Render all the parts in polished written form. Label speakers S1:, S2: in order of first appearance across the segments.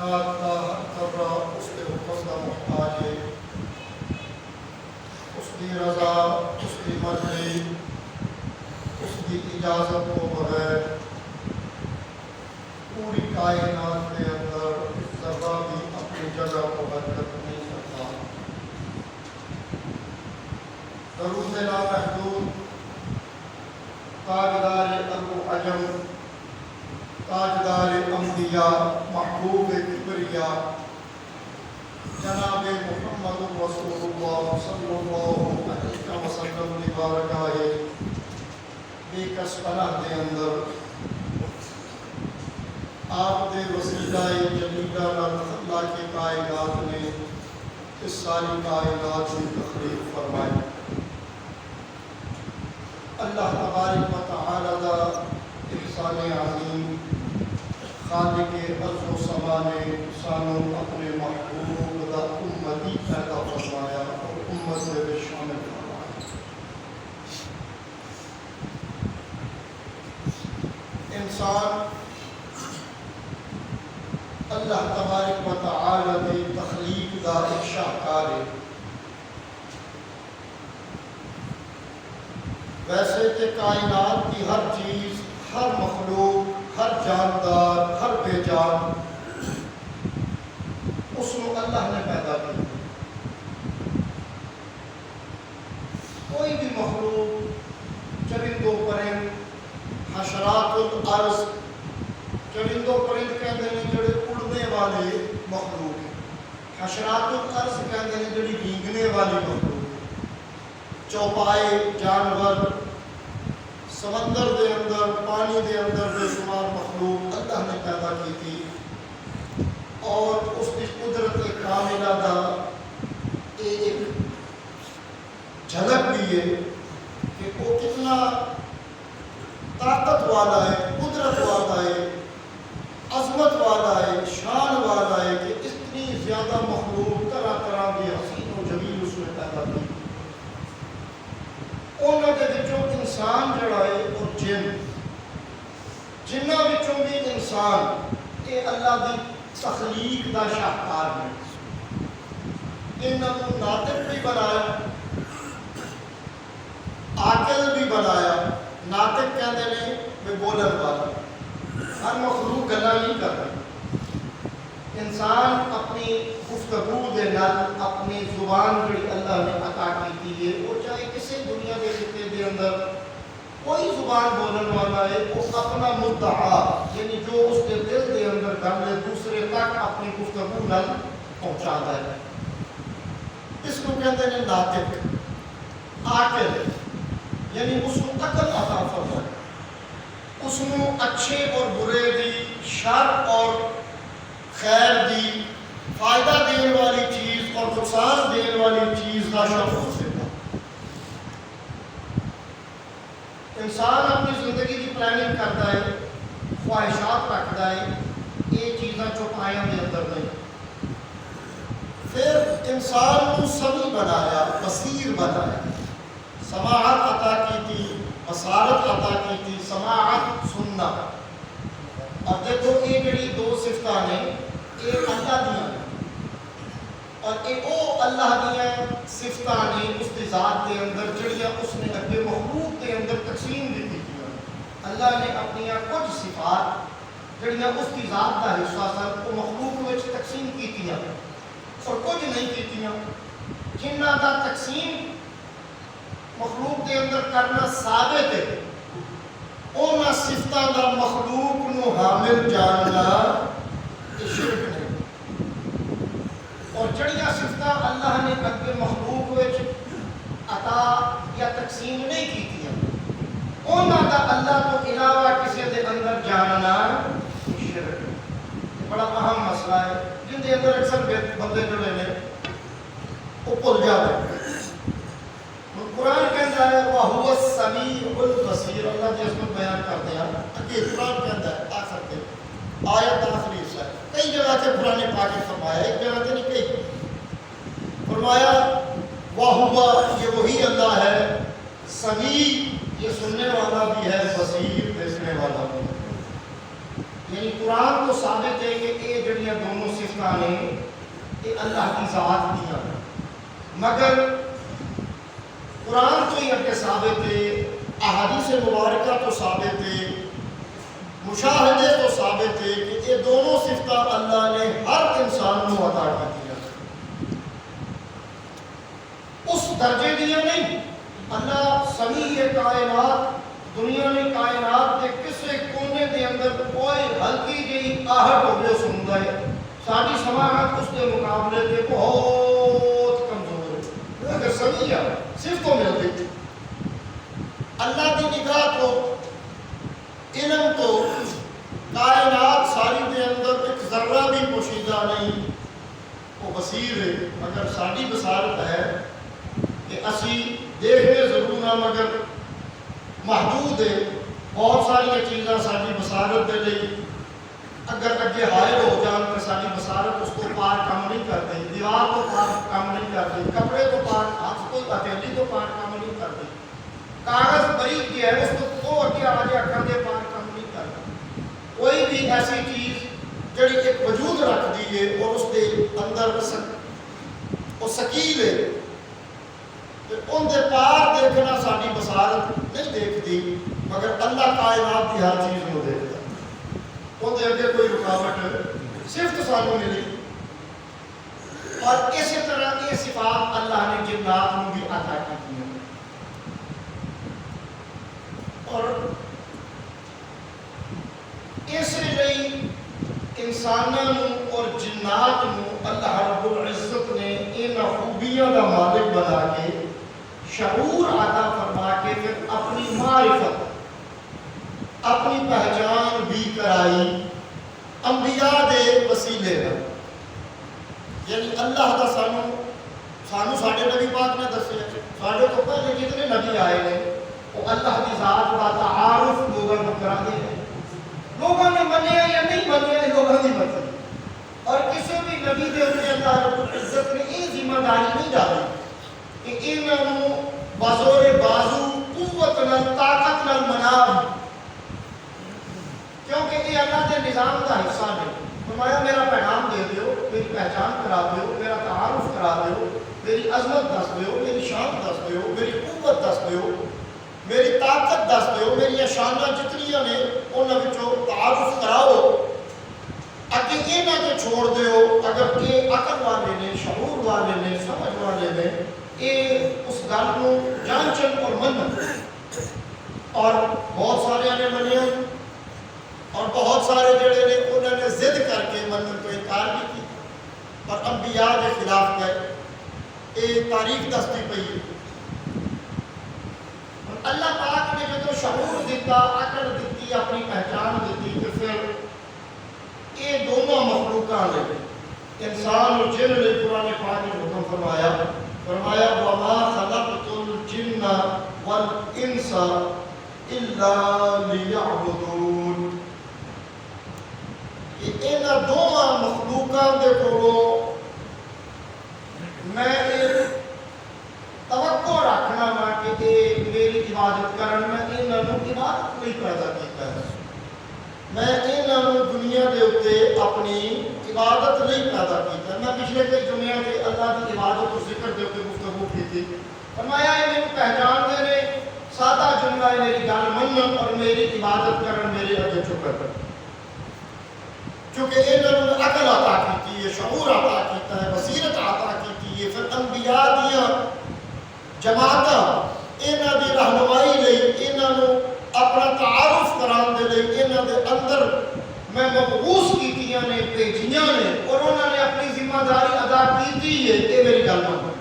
S1: کائنات کا ہر ذرہ اس کے حکم کا محتاج ہے، اس کی رضا، اس کی مرضی، اس کی اجازت کو بغیر پوری کائنات کے اندر ذرہ بھی اپنی جگہ کو حرکت نہیں کرتا۔ درود لامحدود تاجدار ارب و عجم، تاجدار انبیاء، محبوب کبریا، جناب محمد رسول اللہ صلی اللہ علیہ وسلم کی بارگاہ بے کس پناہ دے اندر آپ دے وسیلہ جلیلہ اللہ کی کائنات نے اس ساری کائنات کی تخلیق فرمائی۔ اللہ تبارک و تعالی دا احسان عظیم، خالق ارض و سما نے انسانوں اپنے محبوب دا امتی پیدا فرمایا اور امت میں شامل فرمایا۔ انسان اللہ تبارک و تعالی دی تخلیق دا ایک شاہکار ہے۔ ویسے کہ کائنات کی ہر چیز، ہر مخلوق، ہر جاندار، ہر بے جان اس کو اللہ نے پیدا کیا۔ کوئی بھی مخلوق، چرند و پرند، حشرات الارض، چرند و پرند کہتے ہیں جڑے اڑنے والے مخلوق ہیں، حشرات الارض کہتے ہیں جڑی بھیگنے والی مخلوق، چوپائے جانور، سمندر دے اندر، پانی دے اندر بے شمار مخلوق اللہ نے پیدا کی تھی، اور اس کی قدرت کاملہ دا ایک جھلک بھی ہے کہ وہ کتنا طاقت والا ہے، قدرت والا ہے، عظمت والا ہے، شان والا ہے کہ اتنی زیادہ مخلوق طرح طرح کی حسین و جمیل اس نے پیدا کی۔ انہوں کے بچوں انسان جڑا ہے اور جن، جنہ بچوں بھی انسان یہ اللہ دی تخلیق دا شاہکار ہے۔ انہوں کو ناطق بھی بنایا، عاقل بھی بنایا۔ ناطق کہتے ہیں میں بولن والا، ہر مخلوق گلا نہیں کرتا۔ انسان اپنی گفتگو دے نال اپنی زبان جڑی اللہ نے عطا کی ہے، وہ چاہے کسی دنیا کے خطے دے اندر کوئی زبان بولن والا ہے، وہ اپنا مدعا یعنی جو اس کے دل دے اندر گل ہے دوسرے تک اپنی گفتگو نال پہنچاتا ہے۔ اس کو کہتے ہیں ناطق۔ عاقل یعنی اس کو عقل عطا فرمائے، اس کو اچھے اور برے دی، شر اور خیر دی، فائدہ دینے والی چیز اور نقصان دینے والی چیز کا شعور دیتا۔ انسان اپنی زندگی کی پلاننگ کرتا ہے، خواہشات رکھتا ہے، یہ چیزاں چوپایاں کے اندر نہیں۔ پھر انسان کو سمیع بنایا، بصیر بنایا، سماعت عطا کی تھی، بصارت عطا کی تھی، سماعت سننا۔ اور دیکھو یہ جڑی دو صفتاں نے یہ اللہ دیا، اور یہ او اللہ دیا صفتاں نے اس کی ذات کے اندر جڑیاں اس نے اپنے مخلوق کے اندر تقسیم دی تھی۔ اللہ نے اپنی کچھ صفات جڑیاں اس کی ذات کا حصہ سن وہ مخلوق میں تقسیم کی تھی اور کچھ نہیں کی تھی، جنہ کا تقسیم مخلوق کے اندر کرنا ثابت ہے۔ اونا صفتاں دا مخلوق نو حامل جاننا یہ شرک نہیں، اور جڑیاں صفتاں اللہ نے اپنے مخلوق وچ عطا یا تقسیم نہیں کی تھی، اونا دا اللہ تو علاوہ کسی دے اندر جاننا یہ شرک ہے۔ بڑا اہم مسئلہ ہے جن دے اندر اکثر بندے جڑے نے وہ بھول جاتے ہیں۔ قرآن کہتا ہے وَهُوَ السَّمِيعُ الْبَصِيرُ، اللہ جس کو بیان کرتے ہیں کہ قرآن کہتا ہے آخر کے آیت آخری حصہ ہے، کئی جگہ سے قرآن پاک نے فرمایا، ایک جگہ سے نہیں کئی فرمایا وَهُوَ یہ وہی اللہ ہے، سمیع یہ سننے والا بھی ہے، بصیر دیکھنے والا بھی ہے۔ یعنی قرآن کو ثابت ہے کہ یہ جڑیاں دونوں صفتاں نے یہ اللہ کی ذات دیا، مگر قرآن تو ہی اگے ثابت ہے، احادیث مبارکہ تو ثابت ہے، مشاہدے تو ثابت ہے کہ یہ دونوں صفتاں اللہ نے ہر انسان کو عطا کی ہیں۔ اس درجے دیا نہیں، اللہ سمیع کائنات، دنیا نے کائنات کے کسے کونے دے اندر کوئی ہلکی جی آہٹ ہو گئے سنتا ہے، ساری سماعت اس کے مقابلے کے بہت کمزور ہے، اگر سمیع صرف تو مل گئی۔ اللہ کی نگاہ تو علم تو کائنات ساری دے اندر ایک ذرہ بھی پوشیدہ نہیں، وہ بصیر ہے، مگر ساری بصارت ہے کہ اسی دیکھنے ضرور نہ مگر محدود ہے، بہت ساری چیزاں ساری بصارت دے لئی اگر اگے حائل ہو جان تو ساری بصارت اس کو پار کم نہیں کرتی، دیوار تو پار کم نہیں کرتی، کپڑے تو پار، ہاتھ کو ہتھیلی تو پار کم نہیں کرتی، کاغذ باریک ہے اس کو تو اگے آ جائے کر دے پار کم نہیں کرتا۔ کوئی بھی ایسی چیز جڑی ایک وجود رکھ دیئے اور اس دے اندر وہ سکیل ہے، ان دے پار دیکھنا ساری بصارت نہیں دیکھ دی، مگر اللہ کائنات کی ہر چیز کو دیکھتا، ان دے اگے کوئی رکاوٹ صرف تو سانوں ملی۔ اور اسی طرح یہ صفات اللہ نے جنات کو بھی عطا کی ہیں، اور اس لیے انسانوں اور جنات کو اللہ رب العزت نے ان خوبیاں کا مالک بنا کے شعور عطا فرما کے پھر اپنی معرفت، اپنی پہچان بھی کرائی انبیاء دے وسیلے میں، یعنی اللہ کا سانو ساڈے نبی پاک نے دسے، ساڈے تو پہلے جتنے نبی آئے ہیں وہ اللہ کی ذات کا تعارف لوگوں کو کرا دے ہیں، لوگوں نے منیا یا نہیں منیا لوگوں کی مرضی، اور کسی بھی نبی دے اوپر اللہ رب العزت نے یہ ذمہ داری نہیں ڈالی کہ انہوں بازور بازو قوت نال طاقت نال مناو، کیونکہ یہ اللہ کے نظام کا حصہ نہیں۔ فرمایا میرا پیغام دے دیو، میری پہچان کرا دیو، میرا تعارف کرا دیو، میری عظمت دس دیو، میری شان دس دیو، میری قوت دس دیو، میری طاقت دس دیو، میری شانہ جتنیاں نے انہاں وچوں تعارف کراؤ، اگے یہ نہ کہ چھوڑ دیو، اگر یہ عقل والے نے، شعور والے نے، سمجھ والے نے یہ اس گل کو جانچن اور منن، اور بہت سارے نے منیا اور بہت سارے جڑے نے انہوں نے ضد کر کے منن کو انکار بھی کی اور انبیاء کے خلاف گئے، یہ تاریخ دستی پئی ہے۔ اللہ پاک نے جو شعور دیتا، عقل دیتی، اپنی پہچان دیتی، کہ پھر یہ دونوں مخلوقاں نے انسان اور جن نے قرآن پاک نے حکم فرمایا وَمَا خَلَقْتُ الْجِنَّ وَالْإِنسَ إِلَّا لِيَعْبُدُونَ، ان دونوں مخلوقاں دے کولوں میں ایک توقع رکھنا وا کہ یہ میری عبادت کرن، میں انہوں عبادت نہیں پیدا کیتا ہے، میں انہوں دنیا کے اتنے اپنی عبادت نہیں پیدا کیتا۔ میں پچھلے کئی جمعے کے اللہ کی عبادت اور ذکر کے اتنے گفتگو کی تھی، فرمایا یہ میری پہچان دے نے سادہ جملہ ہے، میری گل منن اور میری عبادت کرن، میرے اگے چکر کر، چونکہ انہوں نے عقل عطا کی ہے، شعور عطا کیتا ہے، بصیرت عطا کی ہے، پھر انبیاء دیاں جماعتاں انہاں دی رہنمائی لئی، انہاں نو اپنا تعارف کران دے لئی انہاں دے اندر میں مبعوث کیتیاں نے، بھیجیاں نے، اور انہوں نے اپنی ذمہ داری ادا کی ہے۔ یہ میری گل مان،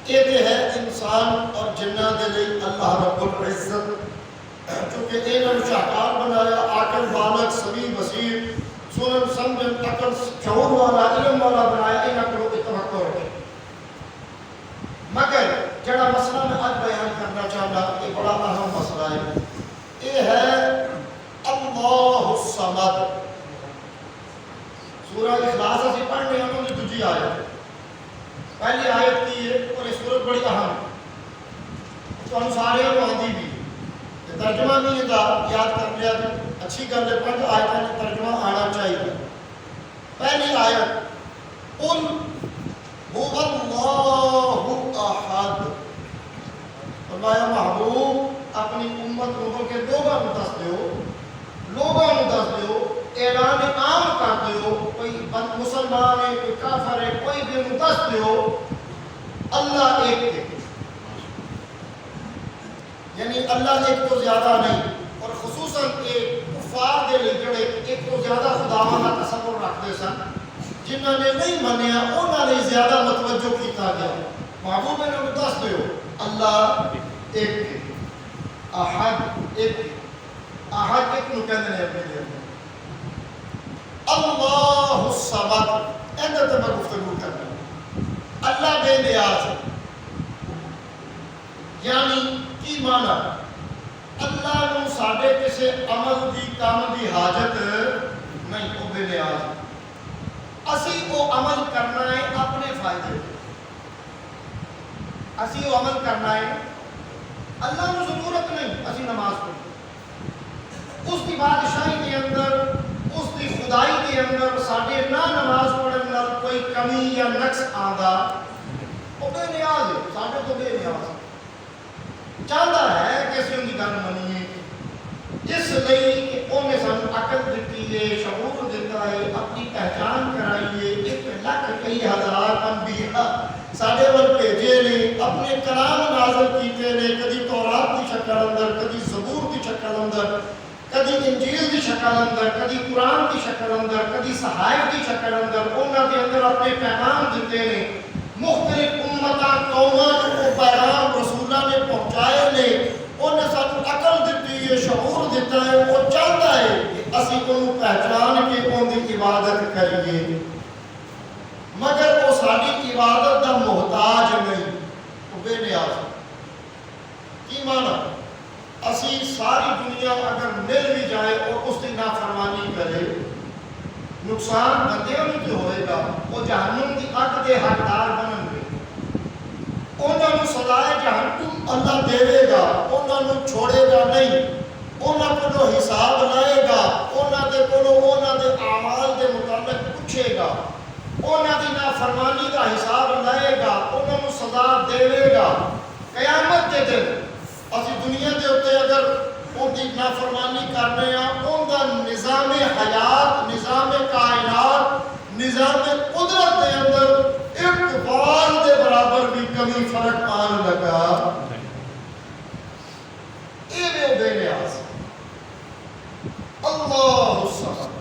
S1: یہ ہے انسان اور جنہ دے لئی اللہ رب العزت، چونکہ انہوں شاہکار بنایا، عاقل بالغ سمیع بصیر سنن سمجھن عقل شعور والا علم والا بنایا، انہوں کو توقع رکھے۔ مگر جڑا مسئلہ میں آج بیان کرنا چاہتا، یہ بڑا اہم مسئلہ ہے، یہ ہے اللہ الصمد۔ سورہ اخلاص سے پڑھنے ہمیں نے دوسری آیت، پہلی آیت کی ہے اور یہ سورت بڑی اہم، تو ہم سارے کو آندھی بھی ترجمہ نہیں یاد کر لیا تو اچھی گل ہے، 5 آیتوں میں ترجمہ آنا چاہیے۔ پہلی آیت قل هو اللہ احد، فرمایا محبوب اپنی امت لوگوں کے لوگوں کو دس دیو، لوگوں کو دس دیو، اعلان عام کر دیو، کوئی مسلمان ہے کوئی کافر ہے کوئی بھی انہوں دس دیو اللہ ایک ہے، یعنی اللہ ایک تو زیادہ نہیں، اور خصوصاً ایک کفار دے لئے جڑے ایک تو زیادہ خداوند کا تصور رکھتے سن، جنہوں نے نہیں منیا انہوں نے زیادہ متوجہ کیتا گیا، محبوب نے انہوں دس دیو اللہ ایک ہے، احد ایک ہے، احد ایک نو کہنے ہیں اپنے لئے اللہ الصمد، اندر تو میں گفتگو کرنا ہوں، اللہ بے نیاز ہے، یعنی کی معنی اللہ نو ساڈے کسے عمل دی کام دی حاجت نہیں، وہ بے نیاز ہے، اسی وہ عمل کرنا ہے اپنے فائدے، اسی وہ عمل کرنا ہے اللہ نو ضرورت نہیں، اسی نماز پڑھیں، اس کی بادشاہی کے اندر اس کی خدائی کے اندر ساڈے نہ نماز پڑھن نال کوئی کمی یا نقص آندا وہ بے نیاز ہے، ساڈے تو بے نیاز ہے، چاہتا ہے کہ اسی ان کی گل منیے، اس لیے کہ انہیں سانو عقل دیتی ہے، شعور دیتا ہے، اپنی پہچان کرائیے، 1,01,000 انبیاء ساڈے ول بھیجے نے، اپنے کلام نازل کیتے نے، کدی تورات دی شکل اندر، کدی زبور دی شکل اندر، کدی انجیل دی شکل اندر، کدی قرآن دی شکل اندر، کدی صحائف دی شکل اندر، انہاں دے اندر اپنے پیغام دیتے نے، مختلف امتاں قوماں کو پیغام رسولہ نے پہنچائے نے، انہیں سانو عقل دیتی ہے، شعور دیتا ہے، وہ چاہتا ہے کہ اسی انہوں پہچان کے ان کی عبادت کریے، مگر وہ ساری عبادت دا محتاج نہیں، وہ بے نیاز ہے، کی معنی اسی ساری دنیا اگر مل بھی جائے اور اس کی نافرمانی کرے، نقصان بندیوں نہیں ہوئے گا، وہ جہنم کی اگ دے حقدار بنن گے، انہوں نے سزائے جہنم اللہ دے گا، انہوں نے چھوڑے گا نہیں، انہوں کو حساب لائے گا، انہوں دے اعمال دے مطابق پوچھے گا، انہوں دی نافرمانی کا حساب لائے گا، انہوں نے سزا دے گا، قیامت دے دن اسی دنیا دے ہوتے اگر ان کی نافرمانی کرنے ہیں ان کا نظام حیات، نظام کائنات، نظام قدرت دے اندر ایک بال دے برابر بھی کمی فرق آن لگا، یہ بے نیاز اللہ الصمد،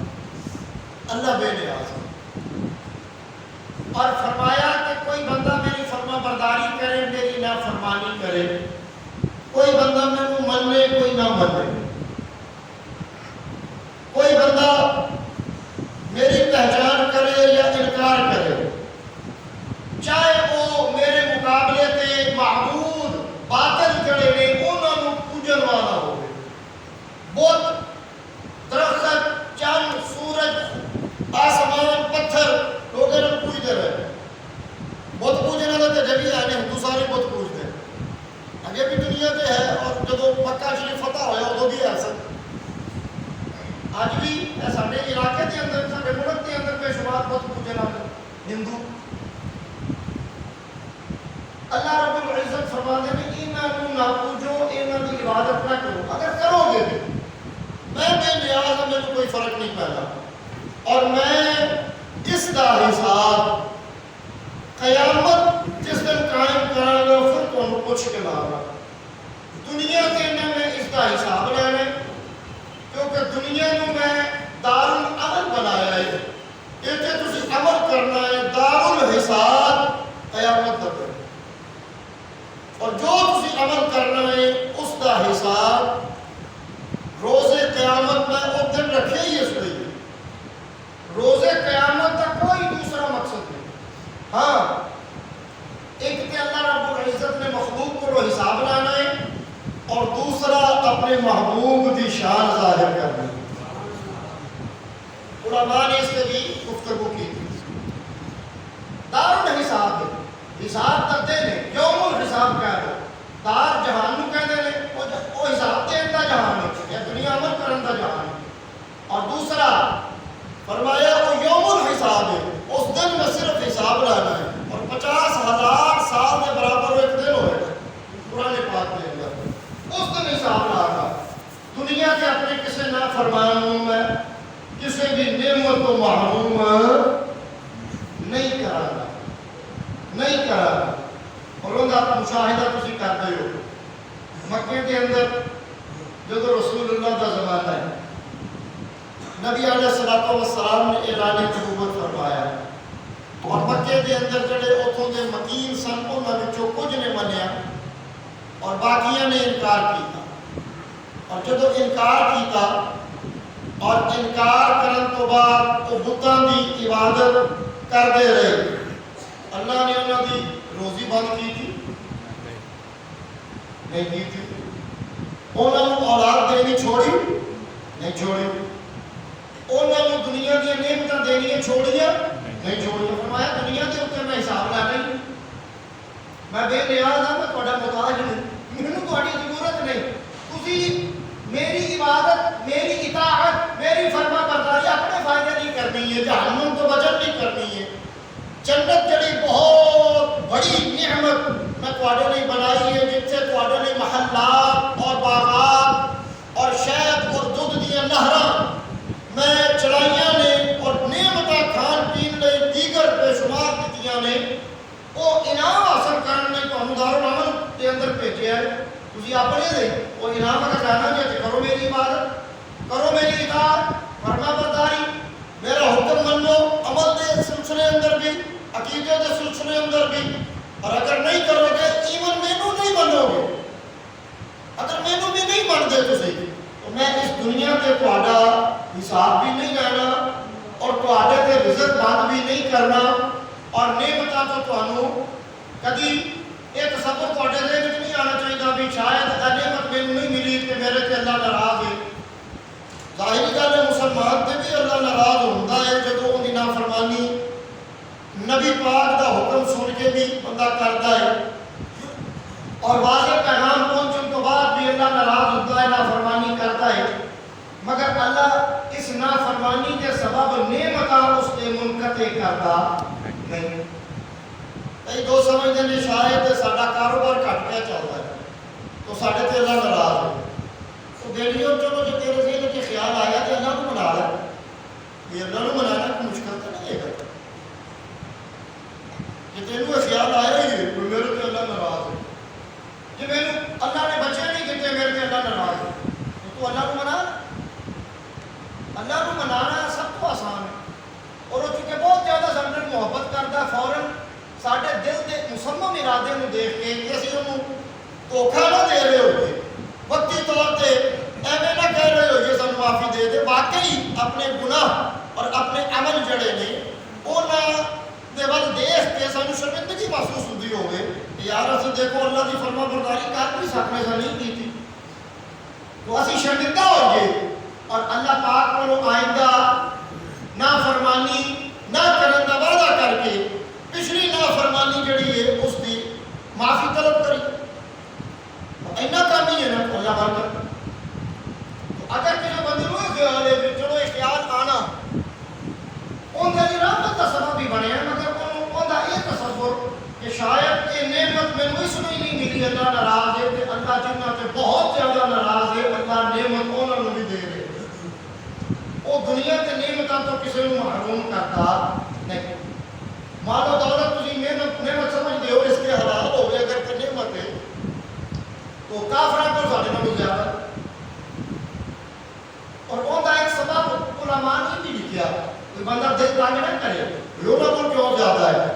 S1: اللہ بے نیاز، اور فرمایا کہ کوئی بندہ میری فرما برداری کرے، میری نافرمانی کرے، کوئی بندہ میں مننے کوئی نہ مننے، کوئی بندہ میری پہچان کرے یا انکار کرے، چاہے وہ میرے مقابلے تے معبود باطل جڑے نے انہوں نے پوجن والا ہوگے، بت درخت چاند سورج آسمان پتھر لوگ انہوں پوجتے رہے، بت پوجنے والا تے جبھی آنے ہندو سارے بت پوجتے ہیں، اگے بھی دنیا تے ہے، اور جب مکہ شریف فتح ہویا ادو بھی ہے سب، آج بھی سارے علاقے کے اندر سارے ملک کے اندر بے شمار بت پوجن والے ہندو، اللہ رب العزت فرماتے ہیں انہوں نہ پوجو، انہوں کی عبادت نہ کرو، اگر کرو گے میں بے نیاز میں کوئی فرق نہیں پیدا، اور میں اس کا حساب قیامت جس دن قائم کرا گا پھر تو کچھ کے لانا، دنیا کے اندر میں اس کا حساب لینا، کیونکہ دنیا میں دار العمل بنایا ہے، یہ تسی عمل کرنا ہے، دار الحساب قیامت تک، اور جو تسی عمل کرنا ہے اس کا حساب روز قیامت میں وہ دن رکھے ہی اس لیے، روز قیامت تک کوئی دوسرا مقصد نہیں، ہاں ایک کہ اللہ رب العزت نے مخلوق کو حساب لانا ہے، اور دوسرا اپنے محبوب کی شان ظاہر کرنا ہے، علماء نے اس کے بھی گفتگو کی تھی، دار الحساب ہے، حساب تک دے لیں، یوم الحساب کہہ دو، دار جہان نو کہہ دے لیں، وہ حساب دین دا جہان ہے، یا دنیا عمل کرن دا جہان ہے، اور دوسرا فرمایا وہ یوم مشاہدہ تسی کرتے ہو مکے کے اندر جب رسول اللہ کا زمانہ ہے نبی علیہ الصلوۃ والسلام نے اعلان نبوت فرمایا اور مکے کے اندر جڑے اتوں کے مکین سن انہوں نے کچھ نے منیا اور باقیاں نے انکار کیتا اور جب انکار کیتا اور انکار کرن تو بعد وہ بتاں دی عبادت کرتے رہے اللہ نے انہوں کی روزی بند کی تھی نہیں کی تھی انہوں نے اولاد دینی چھوڑی نہیں چھوڑی انہوں نے دنیا کی نعمتیں دینی چھوڑیاں نہیں چھوڑیاں فرمایا دنیا کے اوپر میں حساب لا نہیں میں بے نیاز ہاں میں تھوڑا محتاج نہیں مینوں تہاڈی ضرورت نہیں تسی میری عبادت میری اطاعت میری فرما برداری اپنے فائدے نہیں کرنی ہے جہنم تو بچت نہیں کرنی ہے جنت جڑی بہت بڑی نعمت میں تواڈے لیے بنائی ہے جس سے تواڈے لیے محلات اور باغات اور شہد اور دودھ دیاں نہراں میں چلائیاں نے اور نعمتاں کھان پین لئی دیگر بے شمار دتیاں نے وہ انعام حاصل کرنے نے تانوں دارالعمل کے اندر بھیجیا ہے تسی اپنے دے وہ انعام کا جانا کہ کرو میری عبادت کرو میری اطاعت فرما برداری میرا حکم منو عمل دے سلسلے اندر بھی عقیدے دے سلسلے اندر بھی اور اگر نہیں کرو گے ایون مینوں نہیں منو گے اگر مینوں بھی نہیں مانتے تسی تو میں اس دنیا تے تہاڈا حساب بھی نہیں لینا اور تہاڈے تے رزق بند بھی نہیں کرنا اور نعمتاں تو تانوں کبھی یہ تصور تہاڈے ذہن وچ نہیں آنا چاہیے بھی شاید یہ نعمت مینوں نہیں ملی کہ میرے تے اللہ ناراض ہے ظاہری گل ہے مسلمان تے بھی اللہ ناراض ہوندا ہے جدوں اون دی نافرمانی نبی پاک دا حکم سن کے بھی بندہ کرتا ہے اور واضح پیغام پہنچنے تو بعد بھی اللہ ناراض ہوتا ہے نافرمانی کرتا ہے مگر اللہ اس نافرمانی کے سبب نعمتاں اس کے منقطع کرتا نہیں کئی دو سمجھتے ہیں شاید ساڈا کاروبار گھٹ پیا چلتا ہے تو ساڈے تے اللہ ناراض ہے تو بیٹیوں چلو جو تیرے ذہن وچ خیال آیا تو اللہ کو منا لے یہ اللہ کو منانا کوئی مشکل تو نہیں ہے کہ تینوں خیال آیا ہی ہے کوئی میرے تے اللہ ناراض ہے جی مینوں اللہ نے بچے نہیں دیتے میرے تے اللہ ناراض ہے تو اللہ کو منا اللہ کو منانا سب کو آسان ہے اور وہ چونکہ بہت زیادہ سارے محبت کرتا ہے فوراً سارے دل کے مصمم ارادے کو دیکھ کے کہ اسی انہوں دھوکھا نہ دے رہے ہوئے وقتی طور پہ ایویں نہ کہہ رہے ہوئے سانوں معافی دے دے واقعی اپنے گناہ اور اپنے عمل جڑے نے انہاں دے ول دیکھ کے سانوں شرمندگی محسوس ہوندی ہوئے یار اسی دیکھو اللہ کی فرما برداری کر بھی سکنے سے نہیں کی تھی تو اسی شرمندہ ہو گئے اور اللہ پاک کو آئندہ نافرمانی نہ کرنے کا وعدہ کر کے پچھلی نافرمانی جڑی ہے اس کی معافی طلب کری اینا کام ہی ہے نا اللہ بار کر تو اگر کسی بندے کو خیال ہے چلو یہ خیال آنا ان کا رحمت کا سبب بھی بنے ہیں مگر ان کا یہ تصور کہ شاید یہ نعمت میں اس نے نہیں ملی اللہ ناراض ہے کہ اللہ جنہ سے بہت زیادہ ناراض ہے اللہ نعمت انہوں نے بھی دے رہے وہ دنیا کے نعمتاں تو کسی کو محروم کرتا نہیں مال و دولت تسی نعمت سمجھتے ہو اس کے حلال ہو گئے اگر کوئی نعمت ہے تو کافران کو ساڑھے نہ زیادہ اور ان کا ایک سبب علماء نے بھی لکھیا کوئی بندہ دل تانگ نہ کرے لوگوں کو کیوں زیادہ ہے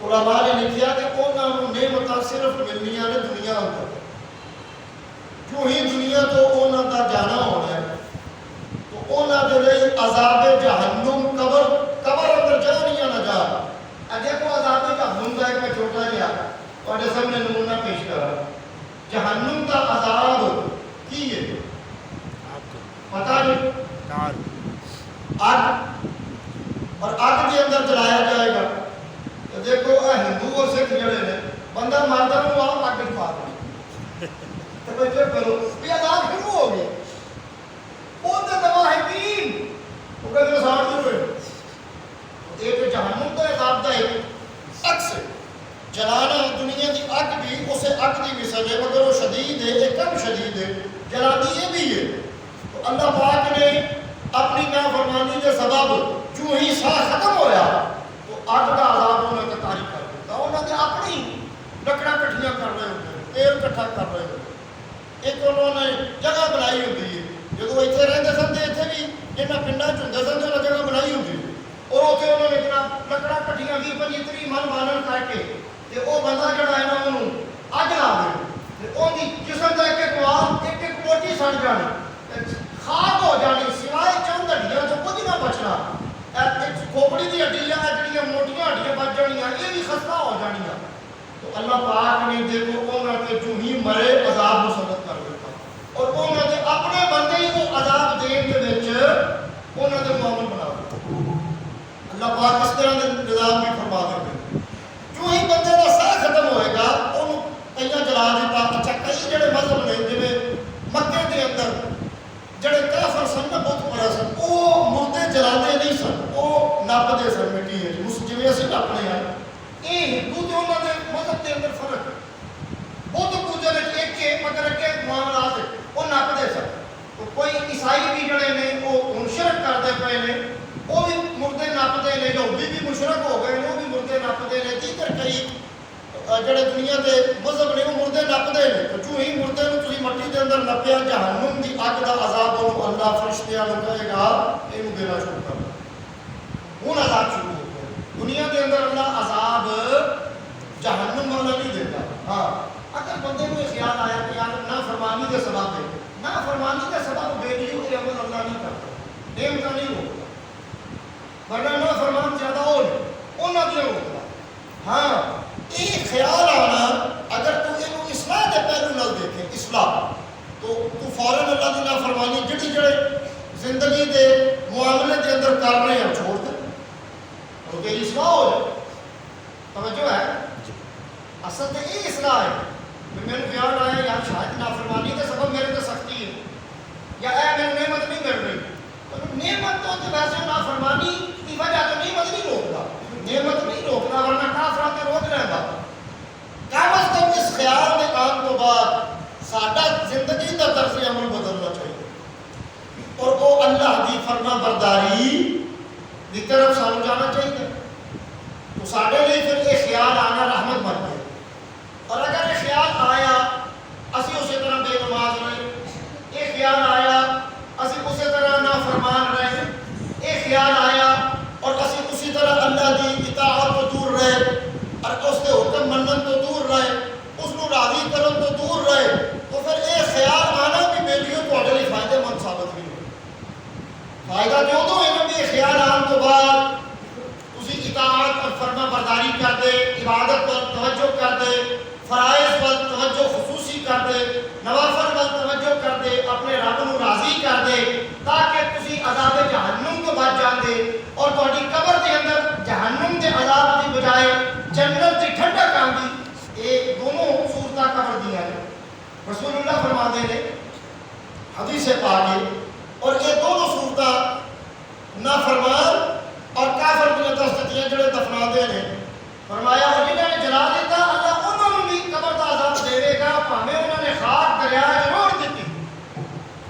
S1: علماء نے لکھیا کہ انہوں نے نعمتاں صرف ملنیاں نے دنیا اندر کیوں ہی دنیا تو انہوں کا جانا ہونا ہے تو انہوں نے لئے عذاب جہنم قبر اندر جانی یا نہ جا دیکھو عذاب جہنم کا ایک میں چھوٹا گیا اور جیسے ہم نے نمونہ پیش کرا جہنم کا عذاب کی ہے پتہ نہیں آگ اور آگ کے اندر جلایا جائے گا تو دیکھو ہندو اور سکھ جڑے نے بندہ مارتا ہوں وہاں آگ پا دیں تو بچے کرو یہ عذاب شروع ہو گیا وہ تو دوا ہے تین وہ کہتے ہیں ساڑھ دور ہے ایک جہنم کا عذاب دا ایک عکس ہے جلانا دنیا کی اگ بھی اسے اگ کی مثل ہے مگر وہ شدید ہے ایک کم شدید ہے جلانی یہ بھی ہے تو اللہ پاک نے اپنی نافرمانی کے سبب جو ہی سا ختم ہویا تو اگ کا عذاب انہوں نے تاریخ کر دیتا انہوں نے اپنی لکڑاں کٹھیاں کر رہے ہوتے ہیں، تیل کٹھا کر رہے ہوتے ہیں۔ ایک انہوں نے جگہ بنائی ہوتی ہے، جدو اتنے رہتے سن تو اتنے بھی جنہیں پنڈا چلتے سن تو جگہ بنائی ہوتی ہے، اور اتنے انہوں نے جناب لکڑاں کٹھیاں 20-25 من بالن کر کے وہ بندہ جڑا ہے نا انہوں اگ لا دے، وہ جسم کا ایک ایک وال ایک ایک موٹی سڑ جانی، خاک ہو جانی، سوائے چند ہڈیاں تو کچھ نہ بچنا، کھوپڑی کی ہڈیاں جڑیاں موٹیاں ہڈیاں بچ جانیاں، یہ بھی خستہ ہو جانیاں۔ تو اللہ پاک نے دیکھو انہوں نے جو ہی مرے عذاب مسلط کر دیتا، اور انہوں نے اپنے بندے ہی کو عذاب دین کے وچ انہوں نے معامل بنا دیا۔ اللہ پاک اس طرح کے نظام بھی فرما دیتے، جو ہی بندے کا سہ ختم ہوئے گا انہوں کئیاں جلا دیتا۔ اچھا کئی جڑے مذہب نے جویں مکے کے اندر جڑے کافر سن نہ بت پرست وہ مردے جلاتے نہیں سن، وہ نپتے سن مٹی جویں اسی نپنے ہیں۔ یہ ہندو تو انہوں نے مذہب کے اندر فرق بت پوجا ایک کے مگر اگے معاملات وہ نپتے سن۔ تو کوئی عیسائی بھی جڑے نے وہ مشرک کرتے پے نے، وہ بھی مردے نپتے ہیں، یہودی بھی مشرک ہو گئے وہ بھی مردے نپتے ہیں، دیگر کئی جڑے دنیا کے مذہب نے وہ مردے نپتے ہیں۔ تو جو ہی مردے نو تسی مٹی کے اندر نپیا جہنم کی اگ کا عذاب اللہ فرشتیاں نو کہے گا یہ دینا شروع کر دو، ہوں عذاب شروع ہو گیا۔ دنیا کے اندر اللہ عذاب جہنم والا نہیں دیتا۔ ہاں اگر بندے کو خیال آیا کہ یار نافرمانی کے سبب ہے، نافرمانی کے سبب بیٹیوں کے عمل اللہ نہیں کرتا، نعمت نہیں روکتا، ورنہ نافرمان زیادہ ہو انہوں نے روکتا۔ ہاں یہ خیال آنا اگر تو یہ اصلاح کے پہلو نال دیکھیں، اصلاح تو فوراً اللہ کی نافرمانی جڑی جڑے زندگی کے معاملے کے اندر کر رہے ہیں چھوڑ دیں تو تیری اصلاح ہو جائے۔ توجہ ہے، اصل تو یہ اصلاح ہے کہ میرے خیال آیا یار شاید نافرمانی کے سبب میرے تو سختی ہے یا اے میرے نعمت نہیں مل رہی، تو نعمت تو ویسے نافرمانی کی وجہ تو نعمت نہیں روکتا، نعمت نہیں روکنا ورنہ کافرات کے روک رہے گا۔ کم از کم اس خیال میں آن تو بعد ساڈا زندگی کا طرز عمل بدلنا چاہیے اور وہ اللہ کی فرما برداری کی طرف سانو جانا چاہیے۔ تو ساڈے لیے پھر یہ خیال آنا رحمت بن گئی، اور اگر یہ خیال آیا اسی اسی طرح بے نماز رہے، یہ خیال آیا اسی اسی طرح نافرمان رہے، یہ خیال آیا اور اسی اسی طرح اللہ کی اطاعت تو دور رہے اور اس کے حکم منن تو دور رہے، اس کو راضی کرن تو دور رہے، تو پھر یہ خیال آنا بھی بیٹیوں تھوڑے لیے فائدے مند ثابت نہیں ہو۔ فائدہ جو تو ہے کہ یہ خیال آن تو بعد اسی اطاعت اور فرما برداری کر دے، عبادت پر توجہ کر دے، فرائض پر توجہ خصوصی کر دے، نوافل پر توجہ کر دے، اپنے رب کو راضی کر دے تاکہ تسی عذاب جہنم کو بچ جاندے اور تہاڈی قبر کے اندر جہنم کے عذاب کی بجائے جنت کی ٹھنڈک آندی۔ یہ دونوں صورتاں قبر دیا ہیں، رسول اللہ فرماتے ہیں حدیث پاک ہے، اور یہ دونوں صورتاں نافرمان اور کافر کی دستیاں جڑے دفنا دے نے فرمایا اور جنہوں نے جلا دیتا اللہ انہوں نے بھی قبر کا عذاب دے گا پاویں انہوں نے خاک دریا روڑ دیتی۔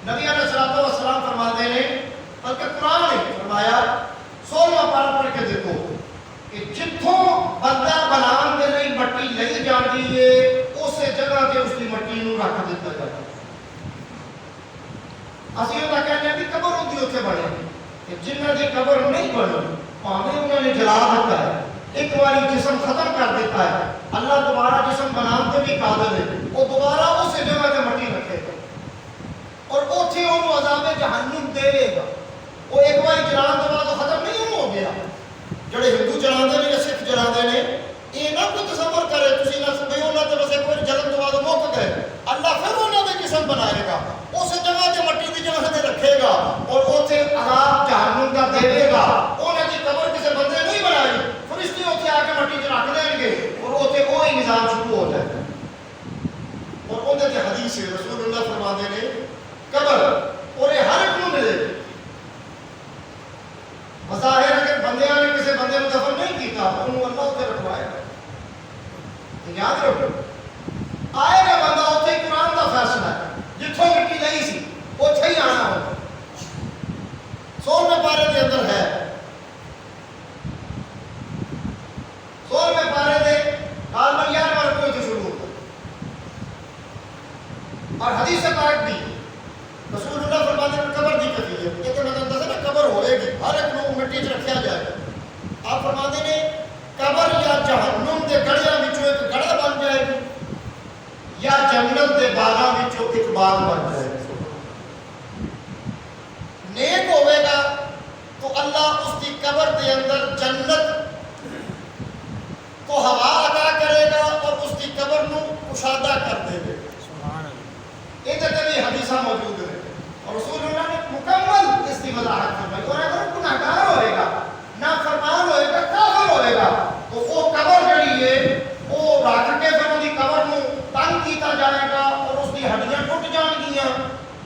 S1: نبی علیہ الصلوۃ والسلام فرماتے ہیں بلکہ قرآن نے فرمایا 16واں پارہ پڑھ کے دیکھو کہ جتھوں بندہ بنان دے لئی مٹی لئی جاندی ہے اسے جگہ تے اس کی مٹی نو رکھ دیتا جاتا۔ اسی وہ کہتے ہیں کہ قبر ہوتی اتنے بنے، جنہ کی قبر نہیں بنی پاویں انہوں نے جلا دیتا ہے، ایک باری جسم ختم کر دیتا ہے، اللہ دوبارہ جسم بنانے بھی قادر ہے، وہ دوبارہ اس جگہ تے مٹی رکھے گا اور اوتھے انہوں عذاب جہنم دے گا۔ وہ ایک باری جلان کے بعد ختم نہیں ہو گیا۔ جڑے ہندو جلاندے نے یا سکھ جلاندے نے یہ نہ کوئی تصور کرے تسی نہ سمجھے انہاں تے بس ایک بار جلن کے بعد مک گئے، اللہ پھر انہاں دے جسم بنائے گا، اس جگہ تے مٹی دی جگہ تے رکھے گا اور اوتھے عذاب جہنم دا دے گا۔ انہاں دی قبر کسی بندے نہیں بنائی، فرشتے اوتھے آ کے مٹی چ رکھ دیں گے اور اوتھے وہی نظام شروع ہو جائے گا۔ اور اندر تے حدیث ہے رسول اللہ فرماتے ہیں قبر اور یہ ہر ایک کو ملے گی۔ بظاہر اگر بندیاں نے کسی بندے کو دفن نہیں کیتا انہوں اللہ اتنے رکھوائے گا۔ یاد رکھو آئے گا بندہ اتنے قرآن کا فیصلہ ہے، جتوں مٹی نہیں سی اتنے ہی آنا ہوگا۔ 16ویں پارے کے اندر ہے، 16ویں پارے دے قال من یعلم کوئی تو فرماتے نے قبر یا جہنم دے گڑھیاں وچوں ایک گڑھا بن جائے گی یا جنت دے باغاں وچوں ایک باغ بن جائے گا۔ نیک ہوئے گا تو اللہ اس کی قبر دے اندر جنت کو ہوا عطا کرے گا اور اس کی قبر کو کشادہ کر دے گا۔ یہ بھی حدیثہ موجود ہے اور رسول اللہ نے مکمل اس کی وضاحت فرمائی۔ اور اگر گناہگار ہوئے گا، نافرمان ہوئے گا، کافر ہوئے گا تو وہ قبر جڑی ہے وہ رکھ کے پھر اس کی قبر کو تنگ کیتا جائے گا اور اس کی ہڈیاں ٹوٹ جان گیاں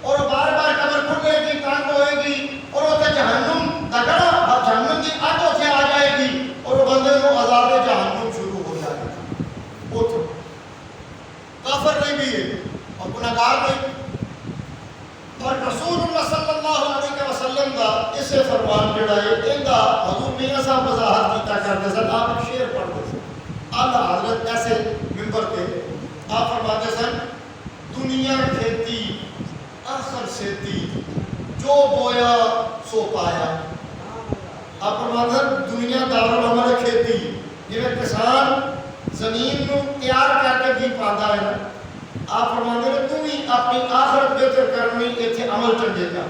S1: اور بار بار قبر کھلے گی، تنگ ہوئے گی اور اسے جہنم دگڑا جہنم کی اگ اسے آ جائے گی اور وہ بندے کو عذاب جہنم شروع ہو جائے گا۔ وہ کافر نہیں بھی ہے اور گناہگار نہیں۔ اور رسول اللہ صلی اللہ علیہ وسلم کا اسے فرمان جڑا ہے ایندا حضور میاں صاحب وضاحت کیتا کرتے سن۔ آپ ایک شعر پڑھتے سن، اعلیٰ حضرت ایسے منبر پہ آپ فرماتے سن، دنیا کھیتی آخر سیتی جو بویا سو پایا۔ آپ فرماتے ہیں دنیا دارالعمل کھیتی، جنہیں کسان زمین کو تیار کر کے بھی پاتا ہے۔ آپ فرماتے ہیں تم ہی اپنی آخرت بہتر کرنی ایتھے عمل چنگے کا۔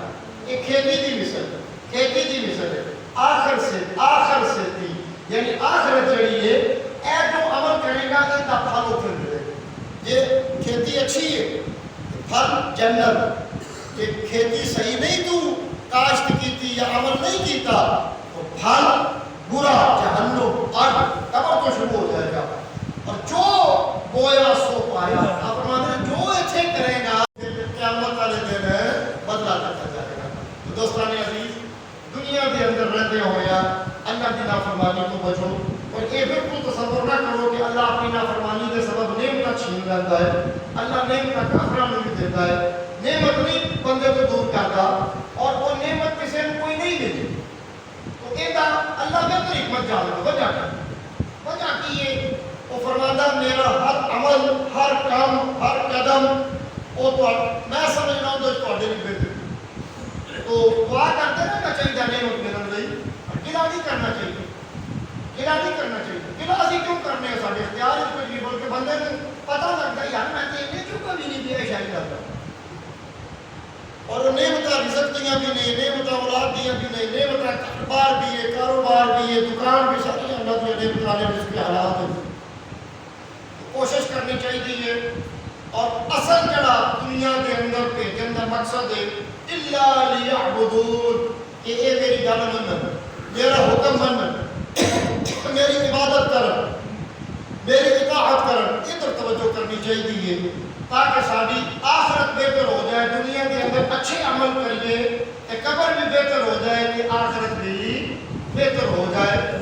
S1: یہ کھیتی دی مثل ہے، کھیتی دی مثل ہے، آخر سے تھی یعنی آخرت جڑی ہے اے جو عمل کرے گا ان کا پھل اتر ملے گا۔ یہ کھیتی اچھی ہے، پھل جنت۔ کہ کھیتی صحیح نہیں تو کاشت کیتی یا عمل نہیں کیتا تو پھل برا جہنم آگ قبر تو شروع ہو جائے گا۔ اور جو بویا سو پایا، آپ فرماتے ہیں جو اچھے کرے گا قیامت والے دن بدلہ دیتا جائے گا۔ تو دوستان عزیز، دنیا کے اندر رہتے ہویا اللہ کی نافرمانی کو بچو اور یہ بالکل تصور نہ کرو کہ اللہ اپنی نافرمانی کے سبب نعمت چھین لیتا ہے۔ اللہ نعمت کافروں میں بھی دیتا ہے، نعمت نہیں بندے کو دور کرتا اور وہ نعمت کسی نے کوئی نہیں دیتی۔ تو یہ اللہ بہتر حکمت جانتا وجہ کی ہے وہ فرماتا میرا ہر عمل، ہر کام، ہر قدم وہ تو میں سمجھنا ہوں تو تھوڑے بھی بہتر۔ تو دعا کرتے رہنا چاہیے نعمت ملن لئی، گلا نہیں کرنا چاہیے، گلا نہیں کرنا چاہیے۔ گلا اسی کیوں کرنے ہیں؟ سارے اختیار اس کو نہیں، بلکہ بندے کو پتہ لگتا ہے یار میں تو یہ کیوں کبھی نہیں دیا شاید کرتا۔ اور نعمتیں رزق دیاں بھی نہیں، نعمتیں اولاد دیاں بھی نہیں، نعمتیں کاروبار بھی ہے، کاروبار بھی ہے، دکان بھی، ساری اللہ کی نعمتیں ہیں جس کے حالات ہیں۔ کوشش کرنی چاہیے اور اصل جڑا دنیا کے اندر بھیجن کا مقصد ہے الا لیعبدون کہ اے میری گل منن، میرا حکم منن، میری عبادت کرن، میری اطاعت کرن، ادھر توجہ کرنی چاہیے تاکہ ساری آخرت بہتر ہو جائے۔ دنیا کے اندر اچھے عمل کریے کہ قبر بھی بہتر ہو جائے کہ آخرت بھی بہتر ہو جائے۔